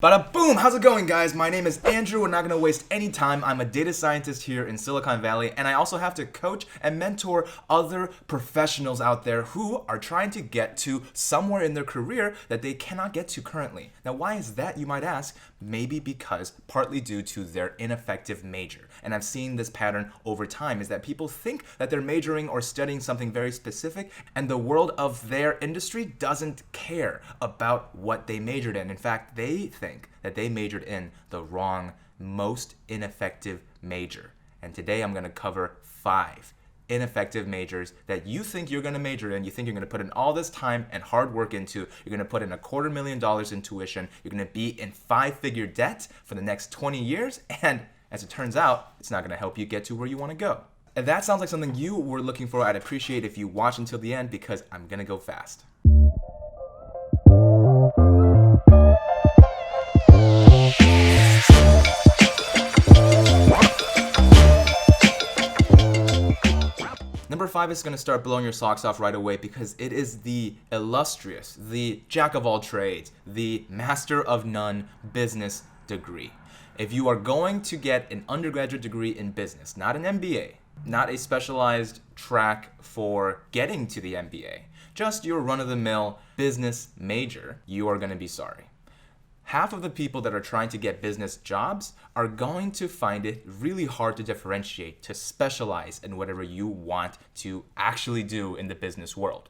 Bada boom! How's it going, guys? My name is Andrew. We're not going to waste any time. I'm a data scientist here in Silicon Valley, and I also have to coach and mentor other professionals out there who are trying to get to somewhere in their career that they cannot get to currently. Now, why is that, you might ask? Maybe because partly due to their ineffective major. And I've seen this pattern over time, is that people think that they're majoring or studying something very specific, and the world of their industry doesn't care about what they majored in. In fact, they think that they majored in the wrong, most ineffective major. And today I'm going to cover 5 ineffective majors that you think you're going to major in. You think you're going to put in all this time and hard work into. You're going to put in $250,000 in tuition. You're going to be in 5-figure debt for the next 20 years. And as it turns out, it's not going to help you get to where you want to go. If that sounds like something you were looking for, I'd appreciate if you watch until the end because I'm going to go fast. Number 5 is going to start blowing your socks off right away because it is the illustrious, the jack of all trades, the master of none business degree. If you are going to get an undergraduate degree in business, not an MBA, not a specialized track for getting to the MBA, just your run-of-the-mill business major, you are going to be sorry. Half of the people that are trying to get business jobs are going to find it really hard to differentiate, to specialize in whatever you want to actually do in the business world.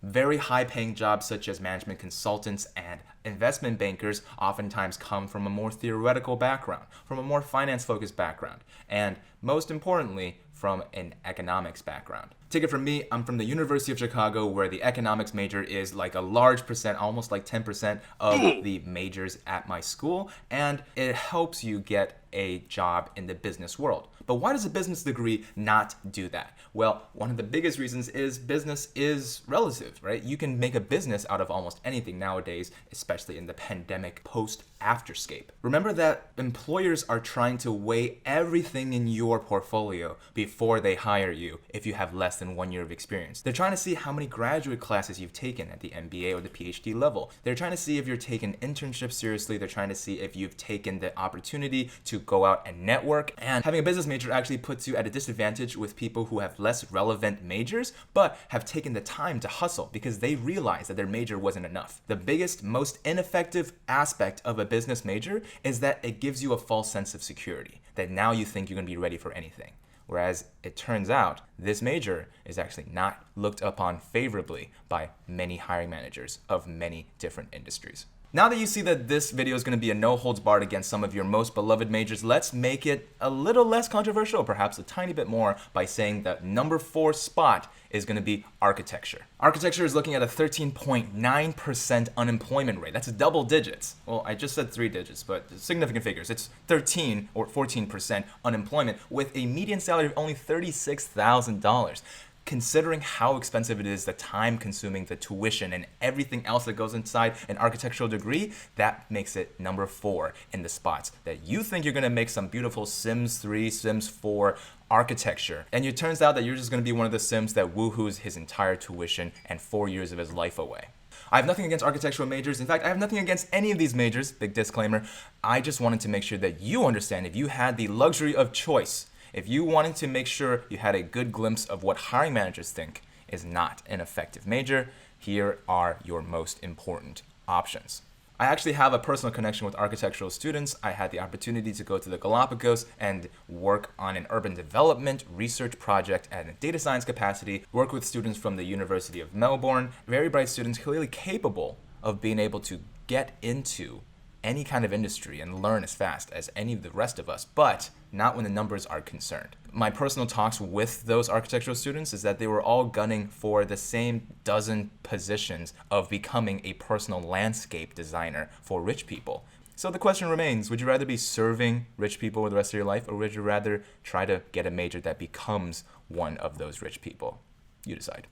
Very high-paying jobs such as management consultants and investment bankers oftentimes come from a more theoretical background, from a more finance-focused background, and most importantly, from an economics background. Take it from me, I'm from the University of Chicago, where the economics major is like a large percent, almost like 10% of the majors at my school, and it helps you get a job in the business world. But why does a business degree not do that? Well, one of the biggest reasons is business is relative, right? You can make a business out of almost anything nowadays, especially in the pandemic post-afterscape. Remember that employers are trying to weigh everything in your portfolio before they hire you if you have less than 1 year of experience. They're trying to see how many graduate classes you've taken at the MBA or the PhD level. They're trying to see if you're taking internships seriously. They're trying to see if you've taken the opportunity to go out and network. And having a business major actually puts you at a disadvantage with people who have less relevant majors, but have taken the time to hustle because they realize that their major wasn't enough. The biggest, most ineffective aspect of a business major is that it gives you a false sense of security, that now you think you're going to be ready for anything. Whereas it turns out this major is actually not looked upon favorably by many hiring managers of many different industries. Now that you see that this video is going to be a no-holds-barred against some of your most beloved majors, let's make it a little less controversial, perhaps a tiny bit more, by saying that number 4 spot is going to be architecture. Architecture is looking at a 13.9% unemployment rate. That's double digits. Well, I just said 3 digits, but significant figures. It's 13 or 14% unemployment with a median salary of only $36,000. Considering how expensive it is, the time consuming, the tuition, and everything else that goes inside an architectural degree, that makes it number 4 in the spots that you think you're going to make some beautiful Sims 3, Sims 4 architecture. And it turns out that you're just going to be one of the Sims that woohoos his entire tuition and 4 years of his life away. I have nothing against architectural majors. In fact, I have nothing against any of these majors. Big disclaimer. I just wanted to make sure that you understand, if you had the luxury of choice, if you wanted to make sure you had a good glimpse of what hiring managers think is not an effective major, here are your most important options. I actually have a personal connection with architectural students. I had the opportunity to go to the Galapagos and work on an urban development research project at a data science capacity, work with students from the University of Melbourne, very bright students, clearly capable of being able to get into any kind of industry and learn as fast as any of the rest of us, but not when the numbers are concerned. My personal talks with those architectural students is that they were all gunning for the same dozen positions of becoming a personal landscape designer for rich people. So the question remains, would you rather be serving rich people the rest of your life, or would you rather try to get a major that becomes one of those rich people? You decide.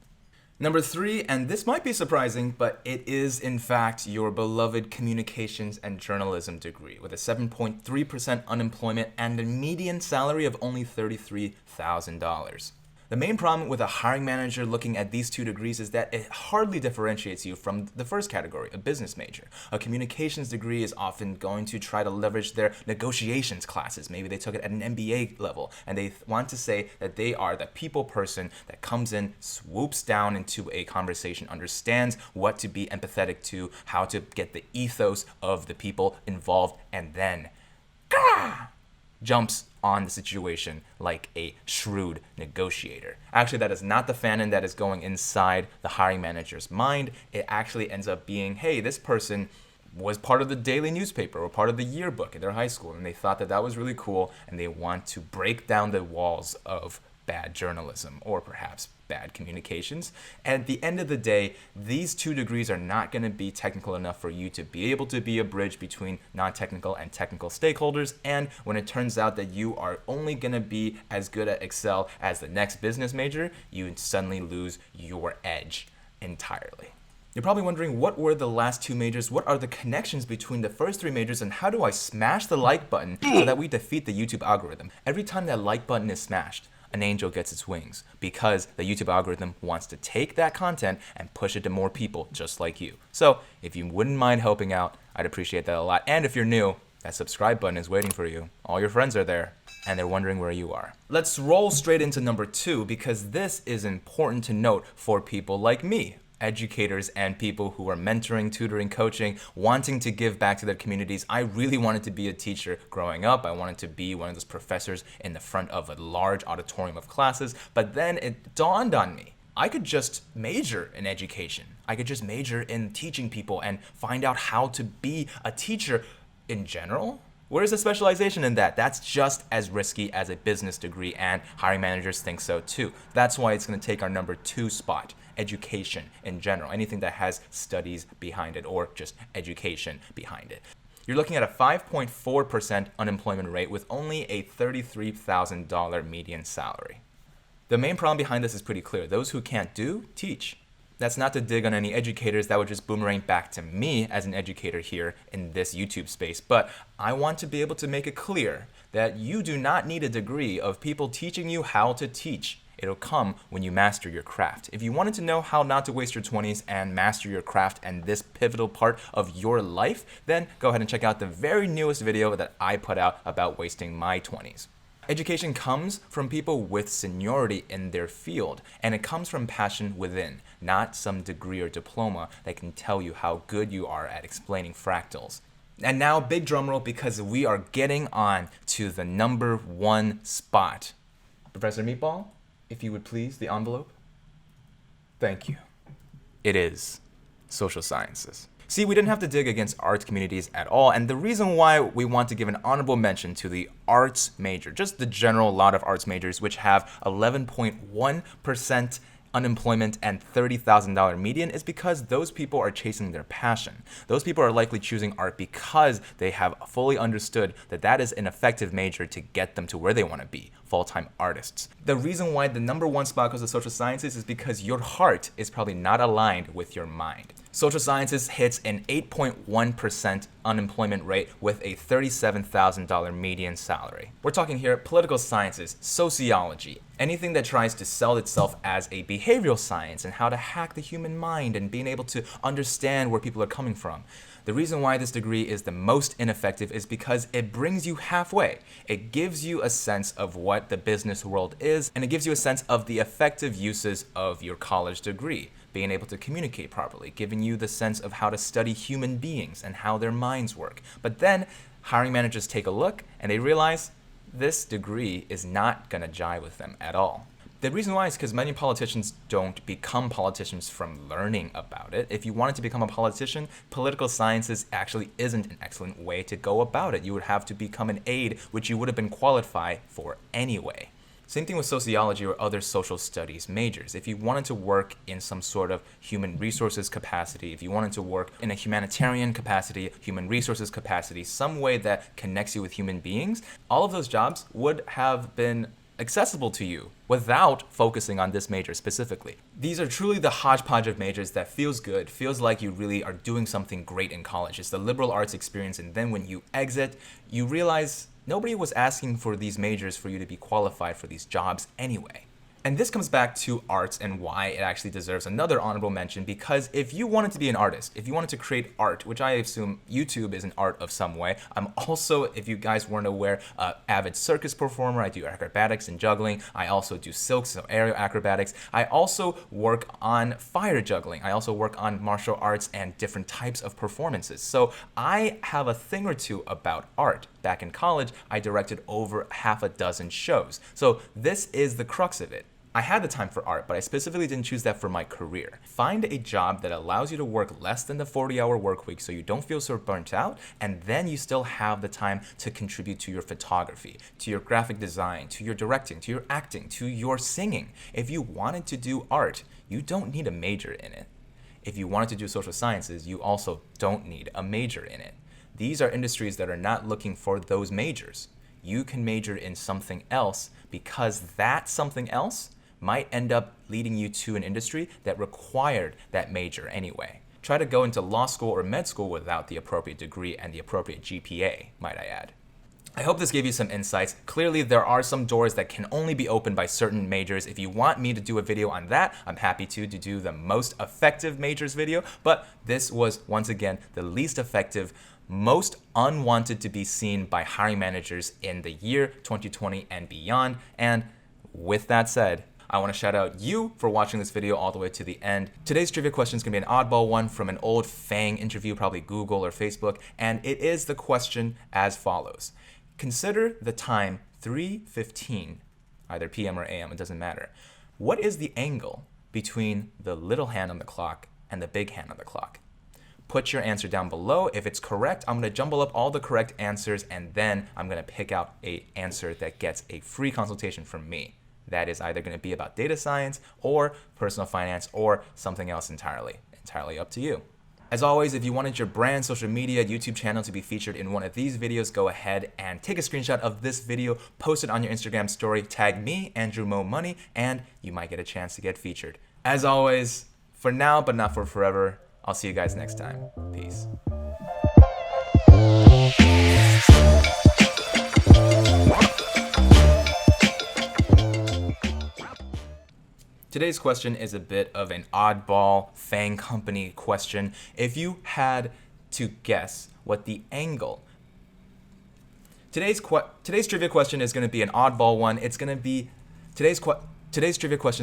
Number 3, and this might be surprising, but it is in fact your beloved communications and journalism degree with a 7.3% unemployment and a median salary of only $33,000. The The main problem with a hiring manager looking at these 2 degrees is that it hardly differentiates you from the first category, a business major. A communications degree is often going to try to leverage their negotiations classes. Maybe they took it at an MBA level, and they want to say that they are the people person that comes in, swoops down into a conversation, understands what to be empathetic to, how to get the ethos of the people involved, and then jumps on the situation like a shrewd negotiator. Actually, that is not the fanon that is going inside the hiring manager's mind. It actually ends up being, hey, this person was part of the daily newspaper or part of the yearbook at their high school, and they thought that that was really cool, and they want to break down the walls of bad journalism or perhaps bad communications. And at the end of the day, these 2 degrees are not going to be technical enough for you to be able to be a bridge between non-technical and technical stakeholders. And when it turns out that you are only going to be as good at Excel as the next business major, you suddenly lose your edge entirely. You're probably wondering, what were the last 2 majors? What are the connections between the first 3 majors, and how do I smash the like button so that we defeat the YouTube algorithm? Every time that like button is smashed, an angel gets its wings, because the YouTube algorithm wants to take that content and push it to more people just like you. So if you wouldn't mind helping out, I'd appreciate that a lot. And if you're new, that subscribe button is waiting for you. All your friends are there, and they're wondering where you are. Let's roll straight into number 2, because this is important to note for people like me, educators and people who are mentoring, tutoring, coaching, wanting to give back to their communities. I really wanted to be a teacher growing up. I wanted to be one of those professors in the front of a large auditorium of classes. But then it dawned on me, I could just major in education. I could just major in teaching people and find out how to be a teacher in general. Where's the specialization in that? That's just as risky as a business degree, and hiring managers think so too. That's why it's going to take our number 2 spot. Education in general, anything that has studies behind it or just education behind it. You're looking at a 5.4% unemployment rate with only a $33,000 median salary. The main problem behind this is pretty clear. Those who can't do, teach. That's not to dig on any educators. That would just boomerang back to me as an educator here in this YouTube space. But I want to be able to make it clear that you do not need a degree of people teaching you how to teach. It'll come when you master your craft. If you wanted to know how not to waste your 20s and master your craft and this pivotal part of your life, then go ahead and check out the very newest video that I put out about wasting my 20s. Education comes from people with seniority in their field, and it comes from passion within, not some degree or diploma that can tell you how good you are at explaining fractals. And now, big drum roll, because we are getting on to the number 1 spot. Professor Meatball, if you would please, the envelope. Thank you. It is social sciences. See, we didn't have to dig against arts communities at all, and the reason why we want to give an honorable mention to the arts major, just the general lot of arts majors, which have 11.1% unemployment and $30,000 median, is because those people are chasing their passion. Those people are likely choosing art because they have fully understood that that is an effective major to get them to where they want to be, full-time artists. The reason why the number 1 spot goes to social sciences is because your heart is probably not aligned with your mind. Social sciences hits an 8.1% unemployment rate with a $37,000 median salary. We're talking here political sciences, sociology, anything that tries to sell itself as a behavioral science and how to hack the human mind and being able to understand where people are coming from. The reason why this degree is the most ineffective is because it brings you halfway. It gives you a sense of what the business world is, and it gives you a sense of the effective uses of your college degree. Being able to communicate properly, giving you the sense of how to study human beings and how their minds work. But then hiring managers take a look and they realize this degree is not going to jive with them at all. The reason why is because many politicians don't become politicians from learning about it. If you wanted to become a politician, political sciences actually isn't an excellent way to go about it. You would have to become an aide, which you would have been qualified for anyway. Same thing with sociology or other social studies majors. If you wanted to work in some sort of human resources capacity, if you wanted to work in a humanitarian capacity, human resources capacity, some way that connects you with human beings, all of those jobs would have been accessible to you without focusing on this major specifically. These are truly the hodgepodge of majors that feels good, feels like you really are doing something great in college. It's the liberal arts experience, and then when you exit, you realize nobody was asking for these majors for you to be qualified for these jobs anyway. And this comes back to arts and why it actually deserves another honorable mention, because if you wanted to be an artist, if you wanted to create art, which I assume YouTube is an art of some way, I'm also, if you guys weren't aware, avid circus performer. I do acrobatics and juggling. I also do silks, so aerial acrobatics. I also work on fire juggling. I also work on martial arts and different types of performances. So I have a thing or two about art. Back in college, I directed over half a dozen shows. So this is the crux of it. I had the time for art, but I specifically didn't choose that for my career. Find a job that allows you to work less than the 40-hour work week so you don't feel so burnt out, and then you still have the time to contribute to your photography, to your graphic design, to your directing, to your acting, to your singing. If you wanted to do art, you don't need a major in it. If you wanted to do social sciences, you also don't need a major in it. These are industries that are not looking for those majors. You can major in something else because that something else might end up leading you to an industry that required that major anyway. Try to go into law school or med school without the appropriate degree and the appropriate GPA, might I add. I hope this gave you some insights. Clearly, there are some doors that can only be opened by certain majors. If you want me to do a video on that, I'm happy to do the most effective majors video, but this was, once again, the least effective, most unwanted to be seen by hiring managers in the year 2020 and beyond. And with that said, I want to shout out you for watching this video all the way to the end. Today's trivia question is going to be an oddball one from an old FANG interview, probably Google or Facebook, and it is the question as follows. Consider the time 3:15, either PM or AM, it doesn't matter. What is the angle between the little hand on the clock and the big hand on the clock? Put your answer down below. If it's correct, I'm going to jumble up all the correct answers, and then I'm going to pick out an answer that gets a free consultation from me. That is either going to be about data science or personal finance or something else entirely up to you. As always, if you wanted your brand, social media, YouTube channel to be featured in one of these videos, go ahead and take a screenshot of this video, post it on your Instagram story, tag me, Andrew Mo Money, and you might get a chance to get featured. As always, for now but not for forever, I'll see you guys next time. Peace. Today's question is a bit of an oddball FANG company question. If you had to guess what the angle... Today's trivia question is going to be an oddball one. It's going to be... Today's trivia question is